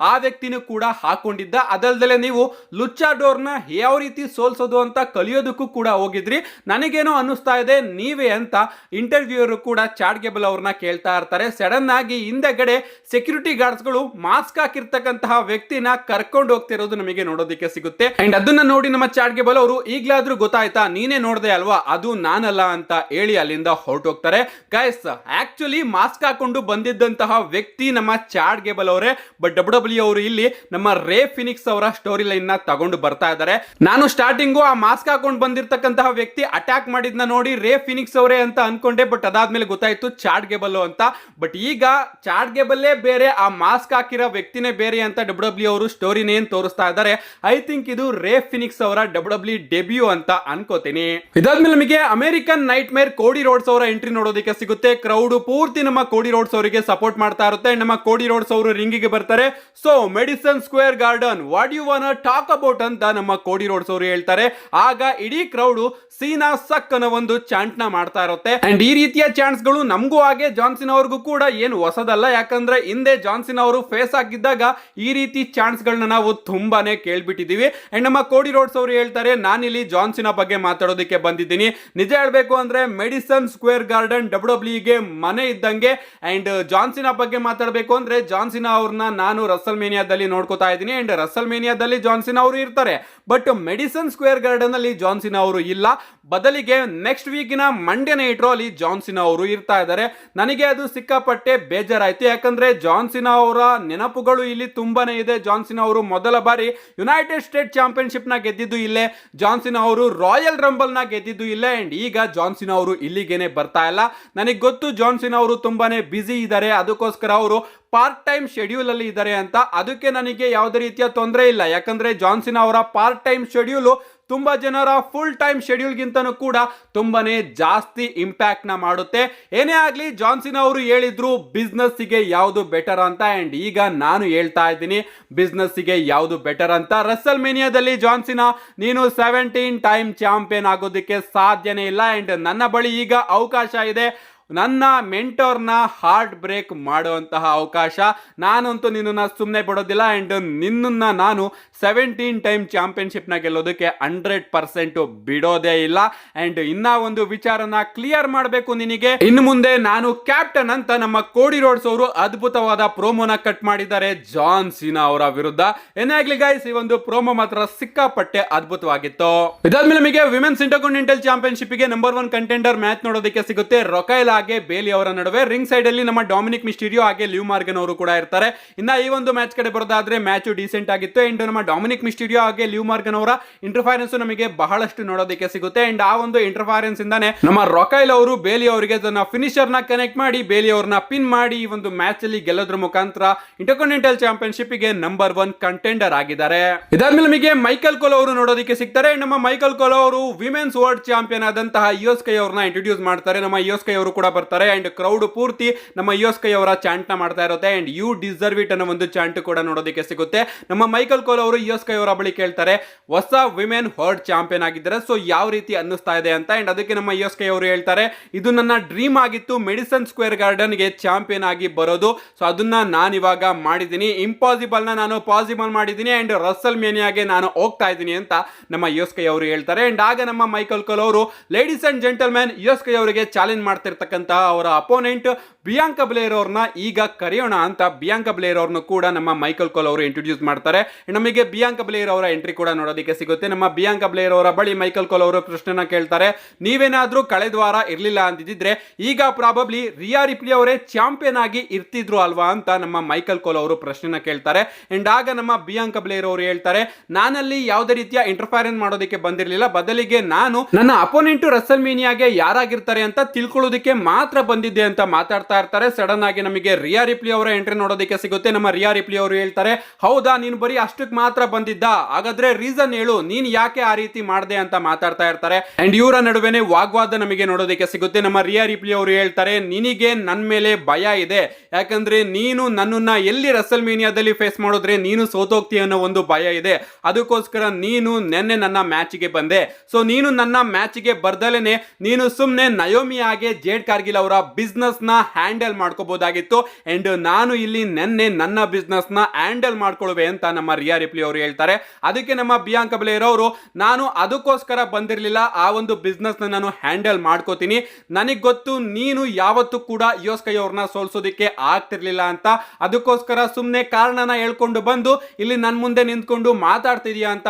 A: ಆ ವ್ಯಕ್ತಿನೂ ಕೂಡ ಹಾಕೊಂಡಿದ್ದ. ಅದಲ್ದಲೆ ನೀವು ಲುಚ್ಚಾಡೋರ್ನ ಯಾವ ರೀತಿ ಸೋಲ್ಸೋದು ಅಂತ ಕಲಿಯೋದಕ್ಕೂ ಕೂಡ ಹೋಗಿದ್ರಿ, ನನಗೇನೋ ಅನ್ನಿಸ್ತಾ ಇದೆ ನೀವೇ ಅಂತ ಇಂಟರ್ವ್ಯೂಯರ್ ಕೂಡ ಚಾಡ್ ಗೇಬಲ್ ಅವ್ರನ್ನ ಕೇಳ್ತಾ ಇರ್ತಾರೆ. ಸಡನ್ ಆಗಿ ಹಿಂದೆಗಡೆ ಸೆಕ್ಯೂರಿಟಿ ಗಾರ್ಡ್ಸ್ ಗಳು ಮಾಸ್ಕ್ ಹಾಕಿರ್ತಕ್ಕಂತಹ ವ್ಯಕ್ತಿನ ಕರ್ಕೊಂಡು ಹೋಗ್ತಿರೋದು ನಮಗೆ ನೋಡೋದಕ್ಕೆ ಸಿಗುತ್ತೆ. ಅಂಡ್ ಅದನ್ನ ನೋಡಿ ನಮ್ಮ ಚಾಡ್ ಗೇಬಲ್ ಅವರು ಈಗ್ಲಾದ್ರೂ ಗೊತ್ತಾಯ್ತಾ, ನೀನೇ ನೋಡ್ದೆ ಅಲ್ವಾ, ಅದು ನಾನಲ್ಲ ಅಂತ ಹೇಳಿ ಅಲ್ಲಿಂದ ಹೊರಟೋಗ್ತಾರೆ. ಗೈಸ್ ಆಕ್ಚುಲಿ ಮಾಸ್ಕ್ ಹಾಕೊಂಡು ಬಂದಿದ್ದಂತಹ ವ್ಯಕ್ತಿ ನಮ್ಮ ಚಾಡ್ ಗೇಬಲ್ ಅವರೇ. ಬಟ್ ಡಬ್ಲ್ಯೂ ಅವರು ಇಲ್ಲಿ ನಮ್ಮ ರೇ ಫಿನಿಕ್ಸ್ ಅವರ ಸ್ಟೋರಿ ಲೈನ್ ನ ತಗೊಂಡು ಬರ್ತಾ ಇದ್ದಾರೆ. ನಾನು ಸ್ಟಾರ್ಟಿಂಗು ಆ ಮಾಸ್ಕ್ ಹಾಕೊಂಡು ಬಂದಿರತಕ್ಕಂತಹ ವ್ಯಕ್ತಿ ಅಟ್ಯಾಕ್ ಮಾಡಿದ್ನ ನೋಡಿ ರೇ ಫಿನಿಕ್ಸ್ ಅವರೇ ಅಂತ ಅನ್ಕೊಂಡೆ. ಬಟ್ ಅದಾದ್ಮೇಲೆ ಗೊತ್ತಾಯ್ತು ಚಾಡ್ ಗೇಬಲ್ ಅಂತ. ಬಟ್ ಈಗ ಚಾಡ್ ಗೇಬಲ್ಲೇ ಬೇರೆ, ಆ ಮಾಸ್ಕ್ ಹಾಕಿರೋ ವ್ಯಕ್ತಿನೇ ಬೇರೆ ಅಂತ ಡಬ್ಲ್ಯೂ ಅವರು ಸ್ಟೋರಿನ ಏನ್ ತೋರಿಸ್ತಾ ಇದ್ದಾರೆ. ಐ ಥಿಂಕ್ ಇದು ರೇ ಫಿನಿಕ್ಸ್ ಅವರ ಡಬ್ಲ್ಯೂ ಡೆಬ್ಯೂ ಅಂತ ಅನ್ಕೋತೀನಿ. ಇದಾದ್ಮೇಲೆ ನಮಗೆ ಅಮೆರಿಕನ್ ನೈಟ್ ಮೇರ್ ಕೋಡಿ ರೋಡ್ಸ್ ಅವರ ಎಂಟ್ರಿ ನೋಡೋದಕ್ಕೆ ಸಿಗುತ್ತೆ. ಕ್ರೌಡ್ ಪೂರ್ತಿ ನಮ್ಮ ಕೋಡಿ ರೋಡ್ಸ್ ಅವರಿಗೆ ಸಪೋರ್ಟ್ ಮಾಡ್ತಾ ಇರುತ್ತೆ. ನಮ್ಮ ಕೋಡಿ ರೋಡ್ಸ್ ಅವರು ರಿಂಗಿಗೆ ಬರ್ತಾರೆ. So Madison Square Garden what you want talk about ಅಂತ ನಮ್ಮ ಕೋಡಿ ರೋಡ್ಸ್ ಅವರು ಹೇಳ್ತಾರೆ. ಆಗ ಇಡೀ ಕ್ರೌಡ್ ಸೀನಾ ಸಕ್ ಅನ್ನೋ ಒಂದು ಚಾಂಟ್ ನ ಮಾಡ್ತಾ ಇರುತ್ತೆ. ಅಂಡ್ ಈ ರೀತಿಯ ಚಾಂಟ್ಸ್ ಗಳು ನಮಗೂ ಹಾಗೆ ಜಾನ್ಸಿನ್ ಅವ್ರಿಗೂ ಕೂಡ ಏನು ಹೊಸದಲ್ಲ. ಯಾಕಂದ್ರೆ ಹಿಂದೆ ಜಾನ್ಸಿನ್ ಅವರು ಫೇಸ್ ಆಗಿದ್ದಾಗ ಈ ರೀತಿ ಚಾಂಟ್ಸ್ ಗಳನ್ನ ನಾವು ತುಂಬಾನೇ ಕೇಳ್ಬಿಟ್ಟಿದೀವಿ. ಅಂಡ್ ನಮ್ಮ ಕೋಡಿ ರೋಡ್ಸ್ ಅವರು ಹೇಳ್ತಾರೆ, ನಾನಿಲ್ಲಿ ಜಾನ್ಸಿನ ಬಗ್ಗೆ ಮಾತಾಡೋದಕ್ಕೆ ಬಂದಿದ್ದೀನಿ. ನಿಜ ಹೇಳ್ಬೇಕು ಅಂದ್ರೆ ಮೆಡಿಸನ್ ಸ್ಕ್ವೇರ್ ಗಾರ್ಡನ್ ಡಬ್ಲ್ಯೂಗೆ ಮನೆ ಇದ್ದಂಗೆ. ಅಂಡ್ ಜಾನ್ಸಿನ ಬಗ್ಗೆ ಮಾತಾಡಬೇಕು ಅಂದ್ರೆ ಜಾನ್ಸಿನ ಅವ್ರನ್ನ ನಾನು ರಸಲ್ ಮೇನಿಯಾದಲ್ಲಿ ನೋಡ್ಕೋತಾ ಇದ್ದೀನಿ. ಅಂಡ್ ರಸಲ್ ಮೇನಿಯಾದಲ್ಲಿ ಜಾನ್ಸಿನ್ ಅವರು ಇರ್ತಾರೆ. ಬಟ್ ಮೆಡಿಸನ್ ಸ್ಕ್ವೇರ್ ಗಾರ್ಡನ್ ಅಲ್ಲಿ ಜಾನ್ಸಿನ್ ಅವರು ಇಲ್ಲ. ಬದಲಿಗೆ ನೆಕ್ಸ್ಟ್ ವೀಕಿನ ಮಂಡೇ ನೈಟ್ ರೋ ಅಲ್ಲಿ ಜಾನ್ಸಿನ್ ಅವರು ಇರ್ತಾ ಇದ್ದಾರೆ. ನನಗೆ ಅದು ಸಿಕ್ಕಾಪಟ್ಟೆ ಬೇಜಾರಾಯ್ತು. ಯಾಕಂದ್ರೆ ಜಾನ್ಸಿನ್ ಅವರ ನೆನಪುಗಳು ಇಲ್ಲಿ ತುಂಬಾನೇ ಇದೆ. ಜಾನ್ಸಿನ್ ಅವರು ಮೊದಲ ಬಾರಿ ಯುನೈಟೆಡ್ ಸ್ಟೇಟ್ ಚಾಂಪಿಯನ್ಶಿಪ್ ನ ಗೆದ್ದಿದ್ದು ಇಲ್ಲೇ, ಜಾನ್ಸಿನ್ ಅವರು ರಾಯಲ್ ರಂಬಲ್ ನ ಗೆದ್ದಿದ್ದು ಇಲ್ಲೇ. ಅಂಡ್ ಈಗ ಜಾನ್ಸಿನ್ ಅವರು ಇಲ್ಲಿಗೇನೆ ಬರ್ತಾ ಇಲ್ಲ. ನನಗೆ ಗೊತ್ತು ಜಾನ್ಸಿನ್ ಅವರು ತುಂಬಾನೇ ಬಿಸಿ ಇದ್ದಾರೆ, ಅದಕ್ಕೋಸ್ಕರ ಅವರು ಪಾರ್ಟ್ ಟೈಮ್ ಶೆಡ್ಯೂಲ್ ಅಲ್ಲಿ ಇದ್ದಾರೆ ಅಂತ. ಅದಕ್ಕೆ ನನಗೆ ಯಾವುದೇ ರೀತಿಯ ತೊಂದರೆ ಇಲ್ಲ. ಯಾಕಂದ್ರೆ ಜಾನ್ಸಿನ್ ಅವರ ಪಾರ್ಟ್ ಟೈಮ್ ಶೆಡ್ಯೂಲ್ ತುಂಬಾ ಜನರ ಫುಲ್ ಟೈಮ್ ಶೆಡ್ಯೂಲ್ ಗಿಂತನೂ ಕೂಡ ತುಂಬಾನೇ ಜಾಸ್ತಿ ಇಂಪ್ಯಾಕ್ಟ್ ನ ಮಾಡುತ್ತೆ. ಏನೇ ಆಗ್ಲಿ ಜಾನ್ಸಿನ್ ಅವರು ಹೇಳಿದ್ರು ಬಿಸ್ನೆಸ್ ಗೆ ಯಾವುದು ಬೆಟರ್ ಅಂತ. ಅಂಡ್ ಈಗ ನಾನು ಹೇಳ್ತಾ ಇದ್ದೀನಿ ಬಿಸ್ನೆಸ್ ಗೆ ಯಾವುದು ಬೆಟರ್ ಅಂತ. ರಸಲ್ ಮೇನಿಯಾದಲ್ಲಿ ಜಾನ್ಸಿನ ನೀನು 17 ಟೈಮ್ ಚಾಂಪಿಯನ್ ಆಗೋದಕ್ಕೆ ಸಾಧ್ಯನೇ ಇಲ್ಲ. ಅಂಡ್ ನನ್ನ ಬಳಿ ಈಗ ಅವಕಾಶ ಇದೆ, ನನ್ನ ಮೆಂಟೋರ್ನ ಹಾರ್ಟ್ ಬ್ರೇಕ್ ಮಾಡುವಂತಹ ಅವಕಾಶ. ನಾನಂತೂ ನಿನ್ನನ್ನು ಸುಮ್ಮನೆ ಬಿಡೋದಿಲ್ಲ. ಅಂಡ್ ನಿನ್ನನ್ನ ನಾನು 17 ಟೈಮ್ ಚಾಂಪಿಯನ್ಶಿಪ್ನ ಗೆಲ್ಲೋದಕ್ಕೆ 100% ಬಿಡೋದೇ ಇಲ್ಲ. ಅಂಡ್ ಇನ್ನ ಒಂದು ವಿಚಾರನ ಕ್ಲಿಯರ್ ಮಾಡಬೇಕು ನಿನಗೆ, ಇನ್ನು ಮುಂದೆ ನಾನು ಕ್ಯಾಪ್ಟನ್ ಅಂತ ನಮ್ಮ ಕೋಡಿ ರೋಡ್ಸ್ ಅವರು ಅದ್ಭುತವಾದ ಪ್ರೋಮೋನ ಕಟ್ ಮಾಡಿದ್ದಾರೆ ಜಾನ್ ಸೀನಾ ಅವರ ವಿರುದ್ಧ. ಏನಾಗ್ಲಿ ಗೈಸ್, ಈ ಒಂದು ಪ್ರೋಮೋ ಮಾತ್ರ ಸಿಕ್ಕಾಪಟ್ಟೆ ಅದ್ಭುತವಾಗಿತ್ತು. ಇದಾದ್ಮೇಲೆ ನಮಗೆ ವಿಮೆನ್ಸ್ ಇಂಟರ್ಕಾಂಟಿನೆಂಟಲ್ ಚಾಂಪಿಯನ್ಶಿಪ್ ಗೆ ನಂಬರ್ 1 ಕಂಟೆಂಡರ್ ಮ್ಯಾಚ್ ನೋಡೋದಕ್ಕೆ ಸಿಗುತ್ತೆ. ರೊಕೈಲ್ ಹಾಗೆ ಬೇಲಿ ಅವರ ನಡುವೆ. ರಿಂಗ್ ಸೈಡ್ ಅಲ್ಲಿ ನಮ್ಮ ಡೊಮಿನಿಕ್ ಮಿಸ್ಟೀರಿಯೋ ಹಾಗೆ ಲಿವ್ ಮಾರ್ಗನ್ ಅವರು ಕೂಡ ಇರ್ತಾರೆ. ಇನ್ನ ಈ ಒಂದು ಮ್ಯಾಚ್ ಕಡೆ ಬರೋದಾದ್ರೆ ಮ್ಯಾಚ್ ಡೀಸೆಂಟ್ ಆಗಿತ್ತು ಅಂಡ್ ನಮ್ಮ ಡೊಮಿನಿಕ್ ಮಿಸ್ಟೀರಿಯೋ ಹಾಗೆ ಲಿವ್ ಮಾರ್ಗನ್ ಅವರ ಇಂಟರ್ಫರೆನ್ಸ್ ನಮಗೆ ಬಹಳಷ್ಟು ನೋಡೋದಕ್ಕೆ ಸಿಗುತ್ತೆ. ಅಂಡ್ ಆ ಒಂದು ಇಂಟರ್ಫರೆನ್ಸ್ ಇಂದಾನೆ ನಮ್ಮ ರೊಕೈಲ್ ಅವರು ಬೇಲಿ ಅವರಿಗೆ ತನ್ನ ಫಿನಿಶರ್ ನ ಕನೆಕ್ಟ್ ಮಾಡಿ ಬೇಲಿ ಅವರನ್ನ ಪಿನ್ ಮಾಡಿ ಈ ಒಂದು ಮ್ಯಾಚ್ ಅಲ್ಲಿ ಗೆಲ್ಲೋದ್ರ ಮುಖಾಂತರ ಇಂಟರ್ಕಾಂಟಿನೆಂಟಲ್ ಚಾಂಪಿಯನ್ಶಿಪ್ ಗೆ ನಂಬರ್ 1 ಕಂಟೆಂಡರ್ ಆಗಿದ್ದಾರೆ. ಇದಾದ್ಮೇಲೆ ನಮಗೆ ಮೈಕಲ್ ಕೋಲ್ ಅವರು ನೋಡೋದಕ್ಕೆ ಸಿಗ್ತಾರೆ. ನಮ್ಮ ಮೈಕಲ್ ಕೋಲ್ ಅವರು ವಿಮೆನ್ಸ್ ವರ್ಲ್ಡ್ ಚಾಂಪಿಯನ್ ಆದಂತಹ ಇಯೋಸ್ಕೈ ಅವರನ್ನ ಇಂಟ್ರೊಡ್ಯೂಸ್ ಮಾಡ್ತಾರೆ. ನಮ್ಮ ಇಯೋಸ್ಕೈ ಅವರು ಕೂಡ ಬರ್ತಾರೆ ಅಂಡ್ ಕ್ರೌಡ್ ಪೂರ್ತಿ ನಮ್ಮ ಇಯೋಸ್ಕೈ ಅವರ ಚಾಂಟ್ ನ ಮಾಡ್ತಾ ಇರುತ್ತೆ ಅಂಡ್ ಯು ಡಿಸರ್ವ್ ಇಟ್ ಅನ್ನೋ ಒಂದು ಚಾಂಟ್ ಕೂಡ ನೋಡೋದಕ್ಕೆ ಸಿಗುತ್ತೆ. ನಮ್ಮ ಮೈಕಲ್ ಕೋಲ್ ಅವರು ಇಯೋಸ್ಕೈ ಅವರ ಬಳಿ ಕೇಳ್ತಾರೆ ಹೊಸ ವಿಮೆನ್ ವರ್ಲ್ಡ್ ಚಾಂಪಿಯನ್ ಆಗಿದ್ದಾರೆ, ಸೊ ಯಾವ ರೀತಿ ಅನ್ನಿಸ್ತಾ ಇದೆ ಅಂತ. ಅಂಡ್ ಅದಕ್ಕೆ ನಮ್ಮ ಇಯೋಸ್ಕೈ ಅವರು ಹೇಳ್ತಾರೆ ಇದು ನನ್ನ ಡ್ರೀಮ್ ಆಗಿತ್ತು ಮೆಡಿಸನ್ ಸ್ಕ್ವೇರ್ ಗಾರ್ಡನ್ ಗೆ ಚಾಂಪಿಯನ್ ಆಗಿ ಬರೋದು, ಸೊ ಅದನ್ನ ನಾನು ಇವಾಗ ಮಾಡಿದ್ದೀನಿ. ಇಂಪಾಸಿಬಲ್ ನ ನಾನು ಪಾಸಿಬಲ್ ಮಾಡಿದ್ದೀನಿ ಅಂಡ್ ರಸಲ್ ಮೇನಿಯಾಗೆ ನಾನು ಹೋಗ್ತಾ ಇದ್ದೀನಿ ಅಂತ ನಮ್ಮ ಇಯೋಸ್ಕೈ ಅವರು ಹೇಳ್ತಾರೆ. ಅಂಡ್ ಆಗ ನಮ್ಮ ಮೈಕಲ್ ಕೋಲ್ ಅವರು ಲೇಡೀಸ್ ಅಂಡ್ ಜೆಂಟಲ್ಮೆನ್ ಇಯೋಸ್ಕೈ ಅವರಿಗೆ ಚಾಲೆಂಜ್ ಮಾಡ್ತಿರ್ತಕ್ಕಂತಹ ಅವರ ಅಪೋನೆಂಟ್ ಬಿಯಾಂಕಾ ಬ್ಲೇರ್ ಅವ್ರನ್ನ ಈಗ ಕರೆಯೋಣ ಅಂತ ಬಿಯಾಂಕಾ ಬ್ಲೇರ್ ಅವ್ರನ್ನು ಕೂಡ ನಮ್ಮ ಮೈಕಲ್ ಕೋಲ್ ಅವರು ಇಂಟ್ರೊಡ್ಯೂಸ್ ಮಾಡ್ತಾರೆ. ನಮಗೆ ಬಿಯಾಂಕಾ ಬ್ಲೇರ್ ಅವರ ಎಂಟ್ರಿ ಕೂಡ ನೋಡೋದಕ್ಕೆ ಸಿಗುತ್ತೆ. ನಮ್ಮ ಬಿಯಾಂಕಾ ಬ್ಲೇರ್ ಅವರ ಬಳಿ ಮೈಕಲ್ ಕೋಲ್ ಅವರು ಪ್ರಶ್ನೆನ ಕೇಳ್ತಾರೆ, ನೀವೇನಾದ್ರೂ ಕಳೆದ ವಾರ ಇರ್ಲಿಲ್ಲ ಅಂದಿದ್ರೆ ಈಗ ಪ್ರಾಬಬ್ಲಿ ರಿಯಾ ರಿಪ್ಲಿ ಅವರೇ ಚಾಂಪಿಯನ್ ಆಗಿ ಇರ್ತಿದ್ರು ಅಲ್ವಾ ಅಂತ ನಮ್ಮ ಮೈಕಲ್ ಕೋಲ್ ಅವರು ಪ್ರಶ್ನೆನ ಕೇಳ್ತಾರೆ. ಅಂಡ್ ಆಗ ನಮ್ಮ ಬಿಯಾಂಕಾ ಬ್ಲೇರ್ ಅವರು ಹೇಳ್ತಾರೆ ನಾನಲ್ಲಿ ಯಾವುದೇ ರೀತಿಯ ಇಂಟರ್ಫರೆನ್ಸ್ ಮಾಡೋದಕ್ಕೆ ಬಂದಿರಲಿಲ್ಲ, ಬದಲಿಗೆ ನಾನು ನನ್ನ ಅಪೋನೆಂಟ್ ರಸಲ್ ಮೇನಿಯಾಗೆ ಯಾರಾಗಿರ್ತಾರೆ ಅಂತ ತಿಳ್ಕೊಳ್ಳೋದಕ್ಕೆ ಮಾತ್ರ ಬಂದಿದ್ದೆ ಅಂತ ಮಾತಾಡ್ತಾ ಇರ್ತಾರೆ. ಸಡನ್ ಆಗಿ ನಮಗೆ ರಿಯಾ ರಿಪ್ಲಿ ಅವರ ಎಂಟ್ರಿ ನೋಡೋದಕ್ಕೆ ಸಿಗುತ್ತೆ. ನಮ್ಮ ರಿಯಾ ರಿಪ್ಲಿ ಅವರು ಹೇಳ್ತಾರೆ ಹೌದಾ ನೀನು ಬರೀ ಅಷ್ಟಕ್ಕೆ ಮಾತ್ರ ಬಂದಿದ್ದ, ಹಾಗಾದ್ರೆ ರೀಸನ್ ಹೇಳು, ನೀನ್ ಯಾಕೆ ಆ ರೀತಿ ಮಾಡಿದೆ ಅಂತ ಮಾತಾಡ್ತಾ ಇರ್ತಾರೆ. ಅಂಡ್ ಇವರ ನಡುವೆನೆ ವಾಗ್ವಾದ ನಮಗೆ ನೋಡೋದಕ್ಕೆ ಸಿಗುತ್ತೆ. ನಮ್ಮ ರಿಯಾ ರಿಪ್ಲಿ ಅವರು ಹೇಳ್ತಾರೆ ನಿನಗೆ ನನ್ನ ಮೇಲೆ ಭಯ ಇದೆ, ಯಾಕಂದ್ರೆ ನೀನು ನನ್ನನ್ನ ಎಲ್ಲಿ ರಸಲ್ ಮೇನಿಯಾದಲ್ಲಿ ಫೇಸ್ ಮಾಡಿದ್ರೆ ನೀನು ಸೋತೋಗ್ತೀಯ ಅನ್ನೋ ಒಂದು ಭಯ ಇದೆ, ಅದಕ್ಕೋಸ್ಕರ ನೀನು ನೆನ್ನೆ ನನ್ನ ಮ್ಯಾಚ್ಗೆ ಬಂದೆ, ಸೊ ನೀನು ನನ್ನ ಮ್ಯಾಚ್ಗೆ ಬರ್ದಲೇನೆ ನೀನು ಸುಮ್ನೆ ನಯೋಮಿ ಹಾಗೆ ಜೇಡ್ ಕಾರ್ಗಿಲ್ ಅವರ ಬಿಸ್ನೆಸ್ ನ ಹ್ಯಾಂಡಲ್ ಮಾಡ್ಕೋಬಹುದಾಗಿತ್ತು ಅಂಡ್ ನಾನು ಇಲ್ಲಿ ನೆನ್ನೆ ನನ್ನ ಬಿಸ್ನೆಸ್ ನ ಹ್ಯಾಂಡಲ್ ಮಾಡ್ಕೊಳ್ವೆ ಅಂತ ನಮ್ಮ ರಿಯಾ ರಿಪ್ಲಿ ಅವರು ಹೇಳ್ತಾರೆ. ಅದಕ್ಕೆ ನಮ್ಮ ಬಿಯಾಂಕಾ ಬ್ಲೇರ್ ಅವರು ನಾನು ಅದಕ್ಕೋಸ್ಕರ ಬಂದಿರಲಿಲ್ಲ, ಆ ಒಂದು ಬಿಸ್ನೆಸ್ ನ ನಾನು ಹ್ಯಾಂಡಲ್ ಮಾಡ್ಕೋತೀನಿ, ನನಗೆ ಗೊತ್ತು ನೀನು ಯಾವತ್ತೂ ಕೂಡ ಇಯೋಸ್ಕೈ ಅವ್ರನ್ನ ಸೋಲ್ಸೋದಕ್ಕೆ ಆಗ್ತಿರ್ಲಿಲ್ಲ ಅಂತ, ಅದಕ್ಕೋಸ್ಕರ ಸುಮ್ನೆ ಕಾರಣನ ಹೇಳ್ಕೊಂಡು ಬಂದು ಇಲ್ಲಿ ನನ್ನ ಮುಂದೆ ನಿಂತ್ಕೊಂಡು ಮಾತಾಡ್ತಿದ್ಯಾ ಅಂತ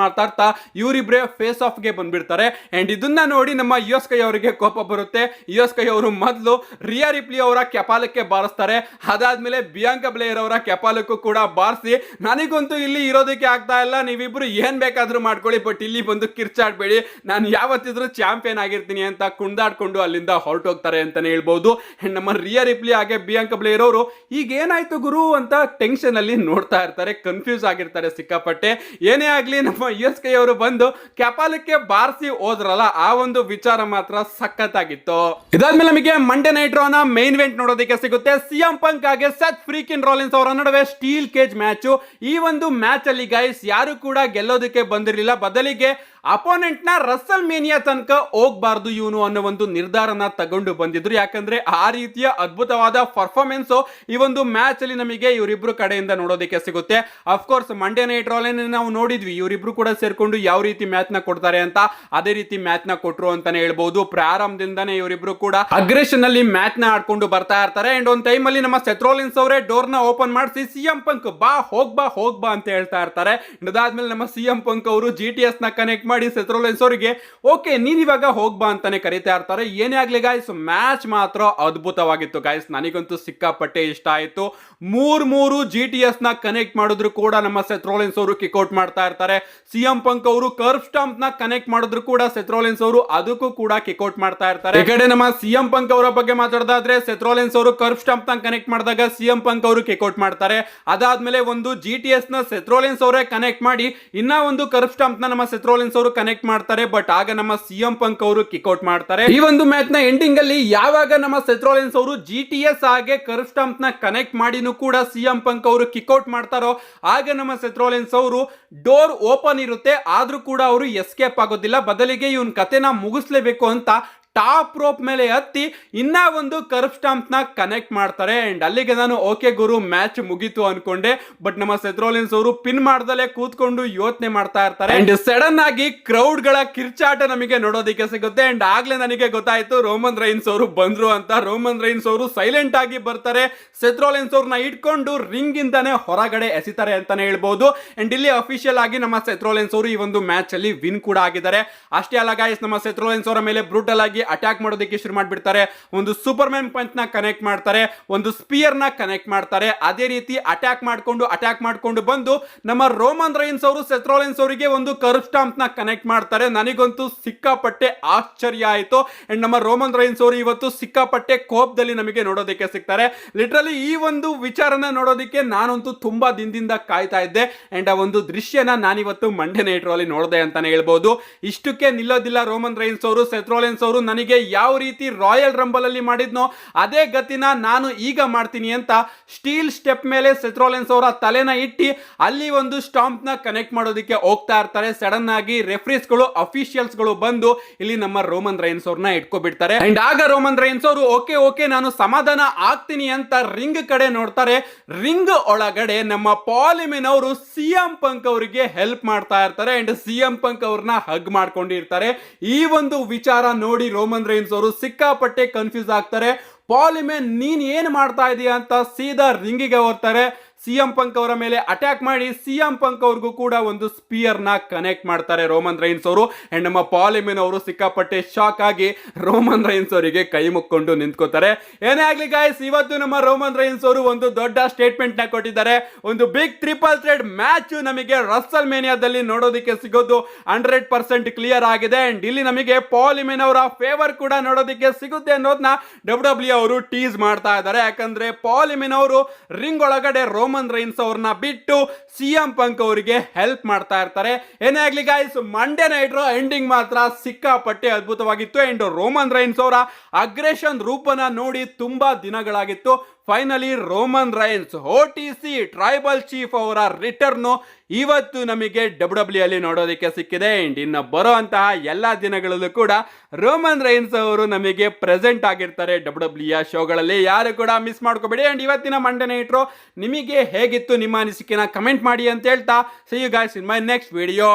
A: ಮಾತಾಡ್ತಾ ಇವರಿಬ್ರೆ ಫೇಸ್ ಆಫ್ ಗೆ ಬಂದ್ಬಿಡ್ತಾರೆ. ಅಂಡ್ ಇದನ್ನ ನೋಡಿ ನಮ್ಮ ಇಯೋಸ್ಕೈ ಅವರಿಗೆ ಕೋಪ ಬರುತ್ತೆ. ಇಯೋಸ್ಕೈ ಅವರು ಮೊದಲು ರಿಯಾ ರಿಪ್ಲಿ ಅವರ ಕೆಪಾಲಕ್ಕೆ ಬಾರಿಸ್ತಾರೆ, ಅದಾದ್ಮೇಲೆ ಬಿಯಾಂಕಾ ಬ್ಲೇರ್ ಅವರ ಕೆಪಾಲಕ್ಕೂ ಕೂಡ ಬಾರಿಸಿ ನನಗಂತೂ ಇಲ್ಲಿ ಇರೋದಕ್ಕೆ ಆಗ್ತಾ ಇಲ್ಲ, ನೀವಿಬ್ರು ಏನ್ ಬೇಕಾದ್ರೂ ಮಾಡ್ಕೊಳ್ಳಿ ಬಟ್ ಇಲ್ಲಿ ಬಂದು ಕಿರ್ಚಾಡ್ಬೇಡಿ, ನಾನು ಯಾವತ್ತಿದ್ರು ಚಾಂಪಿಯನ್ ಆಗಿರ್ತೀನಿ ಅಂತ ಕುಣಿದಾಡ್ಕೊಂಡು ಅಲ್ಲಿಂದ ಹೊರಟೋಗ್ತಾರೆ ಅಂತಾನೆ ಹೇಳ್ಬಹುದು. ನಮ್ಮ ರಿಯಾ ರಿಪ್ಲಿ ಹಾಗೆ ಬಿಯಾಂಕಾ ಬ್ಲೇರ್ ಅವರು ಈಗ ಏನಾಯ್ತು ಗುರು ಅಂತ ಟೆನ್ಷನ್ ಅಲ್ಲಿ ನೋಡ್ತಾ ಇರ್ತಾರೆ, ಕನ್ಫ್ಯೂಸ್ ಆಗಿರ್ತಾರೆ ಸಿಕ್ಕಾಪಟ್ಟೆ. ಏನೇ ಆಗ್ಲಿ ನಮ್ಮ ಇಯೋಸ್ಕೈ ಅವರು ಬಂದು ಕೆಪಾಲಕ್ಕೆ ಬಾರಿಸಿ ಹೋದ್ರಲ್ಲ ಆ ಒಂದು ವಿಚಾರ ಮಾತ್ರ ಸಖತ್ತಾಗಿತ್ತು. ಇದಾದ್ಮೇಲೆ ನಮಗೆ ಮಂಡೇ ನೈಟ್ ರಾ ನ ಮೇನ್ ಇವೆಂಟ್ ನೋಡೋದಕ್ಕೆ ಸಿಗುತ್ತೆ. ಸಿಎಂ ಪಂಕ್ ಹಾಗೆ ಸೆತ್ ಫ್ರೀಕಿನ್ ರಾಲಿನ್ಸ್ ಅವರ ನಡುವೆ ಸ್ಟೀಲ್ ಕೇಜ್ ಮ್ಯಾಚ್. ಈ ಒಂದು ಮ್ಯಾಚ್ ಅಲ್ಲಿ ಗೈಸ್ ಯಾರು ಕೂಡ ಗೆಲ್ಲೋದಕ್ಕೆ ಬಂದಿರಲಿಲ್ಲ, ಬದಲಿಗೆ ಅಪೋನೆಂಟ್ ನ ರಸಲ್ ಮೇನಿಯಾ ತನಕ ಹೋಗ್ಬಾರ್ದು ಇವನು ಅನ್ನೋ ಒಂದು ನಿರ್ಧಾರನ ತಗೊಂಡು ಬಂದಿದ್ರು. ಯಾಕಂದ್ರೆ ಆ ರೀತಿಯ ಅದ್ಭುತವಾದ ಪರ್ಫಾರ್ಮೆನ್ಸ್ ಈ ಒಂದು ಮ್ಯಾಚ್ ಅಲ್ಲಿ ನಮಗೆ ಇವರಿಬ್ರು ಕಡೆಯಿಂದ ನೋಡೋದಕ್ಕೆ ಸಿಗುತ್ತೆ. ಅಫ್ಕೋರ್ಸ್ ಮಂಡೇ ನೈಟ್ ರಾ ನಾವು ನೋಡಿದ್ವಿ ಇವರಿಬ್ರು ಕೂಡ ಸೇರ್ಕೊಂಡು ಯಾವ ರೀತಿ ಮ್ಯಾಚ್ ನ ಕೊಡ್ತಾರೆ ಅಂತ, ಅದೇ ರೀತಿ ಮ್ಯಾಚ್ ನ ಕೊಟ್ರು ಅಂತಾನೆ ಹೇಳ್ಬಹುದು. ಪ್ರಾರಂಭದಿಂದಾನೇ ಇವರಿಬ್ರು ಕೂಡ ಅಗ್ರೆಷನ್ ಅಲ್ಲಿ ಮ್ಯಾಚ್ ನ ಆಡ್ಕೊಂಡು ಬರ್ತಾ ಇರ್ತಾರೆ. ಅಂಡ್ ಒಂದ್ ಟೈಮ್ ಅಲ್ಲಿ ನಮ್ಮ ಸೆತ್ ರಾಲಿನ್ಸ್ ಅವರೇ ಡೋರ್ ನ ಓಪನ್ ಮಾಡಿಸಿ ಸಿಎಂ ಪಂಕ್ ಬಾ ಹೋಗ್ಬಾ ಅಂತ ಹೇಳ್ತಾ ಇರ್ತಾರೆ. ಅದಾದ್ಮೇಲೆ ನಮ್ಮ ಸಿಎಂ ಪಂಕ್ ಅವರು GTS ನ ಕನೆಕ್ಟ್ ಮಾಡಿ ಸೆತ್ ರಾಲಿನ್ಸ್ ಅವರಿಗೆ ಓಕೆ ನೀನ್ ಇವಾಗ ಹೋಗ್ಬಾ ಅಂತಾನೆ ಕರೀತಾ ಇರ್ತಾರೆ. ಏನೇ ಆಗ್ಲಿ ಗಾಯ್ಸ್ ಮ್ಯಾಚ್ ಮಾತ್ರ ಅದ್ಭುತವಾಗಿತ್ತು ಗಾಯ್ಸ್, ನನಗಂತೂ ಸಿಕ್ಕಾಪಟ್ಟೆ ಇಷ್ಟ ಆಯ್ತು. ಮೂರು GTS ನ ಕನೆಕ್ಟ್ ಮಾಡಿದ್ರು ಕೂಡ ನಮ್ಮ ಸೆತ್ ರಾಲಿನ್ಸ್ ಅವರು ಕಿಕ್ಔಟ್ ಮಾಡ್ತಾ ಇರ್ತಾರೆ. ಸಿಎಂ ಪಂಕ್ ಅವರು ಕರ್ವ್ ಸ್ಟಾಂಪ್ ನ ಕನೆಕ್ಟ್ ಮಾಡಿದ್ರು ಕೂಡ ಸೆತ್ ರಾಲಿನ್ಸ್ ಅವರು ಅದಕ್ಕೂ ಕೂಡ ಕಿಕ್ಔಟ್ ಮಾಡ್ತಾ ಇರ್ತಾರೆ. ಈ ಕಡೆ ನಮ್ಮ ಸಿಎಂ ಪಂಕ್ ಅವರ ಬಗ್ಗೆ ಮಾತಾಡೋದಾದ್ರೆ ಸೆತ್ ರಾಲಿನ್ಸ್ ಅವರು ಕರ್ವ್ ಸ್ಟಾಂಪ್ ನ ಕನೆಕ್ಟ್ ಮಾಡಿದಾಗ ಸಿಎಂ ಪಂಕ್ ಅವರು ಕಿಕ್ಔಟ್ ಮಾಡ್ತಾರೆ. ಅದಾದ್ಮೇಲೆ ಒಂದು GTS ನ ಸೆತ್ ರಾಲಿನ್ಸ್ ಅವರೇ ಕನೆಕ್ಟ್ ಮಾಡಿ ಇನ್ನ ಒಂದು ಕರ್ವ್ ಸ್ಟಾಂಪ್ ನ ನಮ್ಮ ಸೆತ್ ರಾಲಿನ್ಸ್ ಅವರು ಕನೆಕ್ಟ್ ಮಾಡ್ತಾರೆ. ಬಟ್ ಆಗ ನಮ್ಮ ಸಿಎಂ ಪಂಕ್ ಅವರು ಕಿಕ್ಔಟ್ ಮಾಡ್ತಾರೆ. ಈ ಒಂದು ಮ್ಯಾಚ್ ನ ಎಂಡಿಂಗ್ ಅಲ್ಲಿ ಯಾವಾಗ ನಮ್ಮ ಸೆತ್ ರಾಲಿನ್ಸ್ ಅವರು GTS ಹಾಗೆ ಕರ್ವ್ ಸ್ಟಾಂಪ್ ನ ಕನೆಕ್ಟ್ ಮಾಡಿನೂ ಕೂಡ ಸಿಎಂ ಪಂಕ್ ಅವರು ಕಿಕ್ಔಟ್ ಮಾಡ್ತಾರೋ ಆಗ ನಮ್ಮ ಸೆತ್ ರಾಲಿನ್ಸ್ ಅವರು ಡೋರ್ ಓಪನ್ ಇರುತ್ತೆ ಆದ್ರೂ ಕೂಡ ಅವರು ಎಸ್ಕೇಪ್ ಆಗೋದಿಲ್ಲ, ಬದಲಿಗೆ ಇವನ್ ಕತೆನ ಮುಗಿಸ್ಲೇಬೇಕು ಅಂತ ಟಾಪ್ ರೋಪ್ ಮೇಲೆ ಹತ್ತಿ ಇನ್ನ ಒಂದು ಕರ್ವ್ ಸ್ಟಾಂಪ್ ನ ಕನೆಕ್ಟ್ ಮಾಡ್ತಾರೆ. ಅಂಡ್ ಅಲ್ಲಿಗೆ ನಾನು ಓಕೆ ಗುರು ಮ್ಯಾಚ್ ಮುಗೀತು ಅನ್ಕೊಂಡೆ, ಬಟ್ ನಮ್ಮ ಸೆತ್ ರಾಲಿನ್ಸ್ ಅವರು ಪಿನ್ ಮಾಡ್ದಲೇ ಕೂತ್ಕೊಂಡು ಯೋಚನೆ ಮಾಡ್ತಾ ಇರ್ತಾರೆ. ಅಂಡ್ ಸಡನ್ ಆಗಿ ಕ್ರೌಡ್ ಗಳ ಕಿರ್ಚಾಟ ನಮಗೆ ನೋಡೋದಕ್ಕೆ ಸಿಗುತ್ತೆ. ಅಂಡ್ ಆಗ್ಲೇ ನನಗೆ ಗೊತ್ತಾಯ್ತು ರೋಮನ್ ರೈನ್ಸ್ ಅವರು ಬಂದ್ರು ಅಂತ. ರೋಮನ್ ರೈನ್ಸ್ ಅವರು ಸೈಲೆಂಟ್ ಆಗಿ ಬರ್ತಾರೆ, ಸೆತ್ ರಾಲಿನ್ಸ್ ಅವ್ರನ್ನ ಇಟ್ಕೊಂಡು ರಿಂಗ್ ಇಂದಾನೆ ಹೊರಗಡೆ ಎಸಿತಾರೆ ಅಂತಾನೆ ಹೇಳ್ಬಹುದು. ಅಂಡ್ ಇಲ್ಲಿ ಅಫಿಷಿಯಲ್ ಆಗಿ ನಮ್ಮ ಸೆತ್ ರಾಲಿನ್ಸ್ ಅವರು ಈ ಒಂದು ಮ್ಯಾಚ್ ಅಲ್ಲಿ ವಿನ್ ಕೂಡ ಆಗಿದ್ದಾರೆ. ಅಷ್ಟೇ ಅಲ್ಲ ಗಾಯ್ಸ್, ನಮ್ಮ ಸೆತ್ ರಾಲಿನ್ಸ್ ಅವರ ಮೇಲೆ ಬ್ರೂಟಲ್ ಆಗಿ ಅಟ್ಯಾಕ್ ಮಾಡೋದಕ್ಕೆ ಶುರು ಮಾಡ್ಬಿಡ್ತಾರೆ. ಒಂದು ಸೂಪರ್ಮ್ಯಾನ್ ಪಂಚ್ ನ ಕನೆಕ್ಟ್ ಮಾಡ್ತಾರೆ, ಒಂದು ಸ್ಪಿಯರ್ ನ ಕನೆಕ್ಟ್ ಮಾಡ್ತಾರೆ. ಅದೇ ರೀತಿ ಅಟ್ಯಾಕ್ ಮಾಡ್ಕೊಂಡು ಬಂದು ನಮ್ಮ ರೋಮನ್ ರೈನ್ಸ್ ಅವರು ಸೆತ್ ರಾಲಿನ್ಸ್ ಅವರಿಗೆ ಒಂದು ಕರ್ವ್ ಸ್ಟಾಂಪ್ ನ ಕನೆಕ್ಟ್ ಮಾಡ್ತಾರೆ. ನನಗಂತೂ ಸಿಕ್ಕಾಪಟ್ಟೆ ಆಶ್ಚರ್ಯ ಆಯಿತು. ಅಂಡ್ ನಮ್ಮ ರೋಮನ್ ರೈನ್ಸ್ ಅವರು ಇವತ್ತು ಸಿಕ್ಕಾಪಟ್ಟೆ ಕೋಪದಲ್ಲಿ ನಮಗೆ ನೋಡೋದಕ್ಕೆ ಸಿಗ್ತಾರೆ. ಲಿಟರಲಿ ಈ ಒಂದು ವಿಚಾರನ ನೋಡೋದಕ್ಕೆ ನಾನಂತೂ ತುಂಬಾ ದಿನದಿಂದ ಕಾಯ್ತಾ ಇದ್ದೆ. ಅಂಡ್ ಆ ಒಂದು ದೃಶ್ಯನ ನಾನಿವತ್ತು ಮಂಡೇ ನೈಟ್ ರಾ ಅಲ್ಲಿ ನೋಡಿದೆ ಅಂತಾನೆ ಹೇಳ್ಬೋದು. ಇಷ್ಟಕ್ಕೆ ನಿಲ್ಲೋದಿಲ್ಲ ರೋಮನ್ ರೈನ್ಸ್ ಅವರು. ಸೆತ್ ರಾಲಿನ್ಸ್ ಅವರು ನನಗೆ ಯಾವ ರೀತಿ ರಾಯಲ್ ರಂಬಲ್ ಅಲ್ಲಿ ಮಾಡಿದ್ನೋ ಅದೇ ಗತಿನ ನಾನು ಈಗ ಮಾಡ್ತೀನಿ ಅಂತ ಸ್ಟೀಲ್ ಸ್ಟೆಪ್ ಮೇಲೆ ಸೆತ್ ರಾಲಿನ್ಸ್ ಅವರ ತಲೆನ ಇಟ್ಟಿ ಅಲ್ಲಿ ಒಂದು ಸ್ಟಾಂಪ್ ನ ಕನೆಕ್ಟ್ ಮಾಡೋದಕ್ಕೆ ಹೋಗ್ತಾ ಇರ್ತಾರೆ. ಸಡನ್ ಆಗಿ ರೆಫ್ರೀಸ್ ಗಳು ಅಫಿಷಿಯಲ್ಸ್ ಗಳು ಬಂದು ಇಲ್ಲಿ ನಮ್ಮ ರೋಮನ್ ರೈನ್ಸ್ ಅವ್ರನ್ನ ಇಟ್ಕೊಬಿಡ್ತಾರೆ. ಅಂಡ್ ಆಗ ರೋಮನ್ ರೈನ್ಸ್ ಅವರು ಓಕೆ ನಾನು ಸಮಾಧಾನ ಆಗ್ತೀನಿ ಅಂತ ರಿಂಗ್ ಕಡೆ ನೋಡ್ತಾರೆ. ರಿಂಗ್ ಒಳಗಡೆ ನಮ್ಮ ಪಾಲಿಮೆನ್ ಅವರು ಸಿಎಂ ಪಂಕ್ ಅವರಿಗೆ ಹೆಲ್ಪ್ ಮಾಡ್ತಾ ಇರ್ತಾರೆ. ಅಂಡ್ ಸಿಎಂ ಪಂಕ್ ಅವ್ರನ್ನ ಹಗ್ ಮಾಡ್ಕೊಂಡಿರ್ತಾರೆ. ಈ ಒಂದು ವಿಚಾರ ನೋಡಿ ರೋಮನ್ ರೈನ್ಸ್ ಅವರು ಸಿಕ್ಕಾಪಟ್ಟೆ ಕನ್ಫ್ಯೂಸ್ ಆಗ್ತಾರೆ. ಪಾಲಿಮೆನ್ ನೀನ್ ಏನ್ ಮಾಡ್ತಾ ಇದೀಯ ಅಂತ ಸೀದಾ ರಿಂಗಿಗೆ ಹೋಗ್ತಾರೆ. ಸಿಎಂ ಪಂಕ್ ಅವರ ಮೇಲೆ ಅಟ್ಯಾಕ್ ಮಾಡಿ ಸಿಎಂ ಪಂಕ್ ಅವ್ರಿಗೂ ಕೂಡ ಒಂದು ಸ್ಪಿಯರ್ ನ ಕನೆಕ್ಟ್ ಮಾಡ್ತಾರೆ ರೋಮನ್ ರೈನ್ಸ್ ಅವರು. ಅಂಡ್ ನಮ್ಮ ಪಾಲಿಮೆನ್ ಅವರು ಸಿಕ್ಕಾಪಟ್ಟೆ ಶಾಕ್ ಆಗಿ ರೋಮನ್ ರೈನ್ಸ್ ಅವರಿಗೆ ಕೈ ಮುಕ್ಕೊಂಡು ನಿಂತ್ಕೋತಾರೆ. ಏನೇ ಆಗ್ಲಿ ಗಾಯ್ಸ್, ಇವತ್ತು ನಮ್ಮ ರೋಮನ್ ರೈನ್ಸ್ ಅವರು ಒಂದು ದೊಡ್ಡ ಸ್ಟೇಟ್ಮೆಂಟ್ ನ ಕೊಟ್ಟಿದ್ದಾರೆ. ಒಂದು ಬಿಗ್ ಟ್ರಿಪಲ್ ಥ್ರೆಡ್ ಮ್ಯಾಚ್ ನಮಗೆ ರಸಲ್ ಮೇನಿಯಾದಲ್ಲಿ ನೋಡೋದಕ್ಕೆ ಸಿಗೋದು 100% ಕ್ಲಿಯರ್ ಆಗಿದೆ. ಅಂಡ್ ಇಲ್ಲಿ ನಮಗೆ ಪಾಲಿಮೆನ್ ಅವರ ಫೇವರ್ ಕೂಡ ನೋಡೋದಕ್ಕೆ ಸಿಗುತ್ತೆ ಅನ್ನೋದನ್ನ WWE ಅವರು ಟೀಸ್ ಮಾಡ್ತಾ ಇದ್ದಾರೆ. ಯಾಕಂದ್ರೆ ಪಾಲಿಮೆನ್ ಅವರು ರಿಂಗ್ ಒಳಗಡೆ ರೋಮನ್ ರೈನ್ಸ್ ಅವ್ರನ್ನ ಬಿಟ್ಟು ಸಿಎಂ ಪಂಕ್ ಅವರಿಗೆ ಹೆಲ್ಪ್ ಮಾಡ್ತಾ ಇರ್ತಾರೆ. ಏನೇ ಆಗ್ಲಿ guys, Monday night Raw ending ಮಾತ್ರ ಸಿಕ್ಕಾಪಟ್ಟೆ ಅದ್ಭುತವಾಗಿತ್ತು. ಅಂಡ್ ರೋಮನ್ ರೈನ್ಸ್ ಅವರ ಅಗ್ರೆಷನ್ ರೂಪನ ನೋಡಿ ತುಂಬಾ ದಿನಗಳಾಗಿತ್ತು. Finally Roman Reigns OTC tribal chief ಅವರ ರಿಟರ್ನ್ ಇವತ್ತು ನಮಗೆ WWE ಅಲ್ಲಿ ನೋಡೋದಕ್ಕೆ ಸಿಕ್ಕಿದೆ. ಅಂಡ್ ಇನ್ನು ಬರುವಂತಹ ಎಲ್ಲಾ ದಿನಗಳಲ್ಲೂ ಕೂಡ ರೋಮನ್ ರೈನ್ಸ್ ಅವರು ನಮಗೆ ಪ್ರೆಸೆಂಟ್ ಆಗಿರ್ತಾರೆ WWE ಶೋಗಳಲ್ಲಿ. ಯಾರು ಕೂಡ ಮಿಸ್ ಮಾಡ್ಕೋಬೇಡಿ. ಅಂಡ್ ಇವತ್ತಿನ ಮಂಡೇ ನೈಟ್ ರಾ ನಿಮಗೆ ಹೇಗಿತ್ತು, ನಿಮ್ಮ ಅನಿಸಿಕೆನ ಕಮೆಂಟ್ ಮಾಡಿ ಅಂತ ಹೇಳ್ತಾ, see you guys in my next video.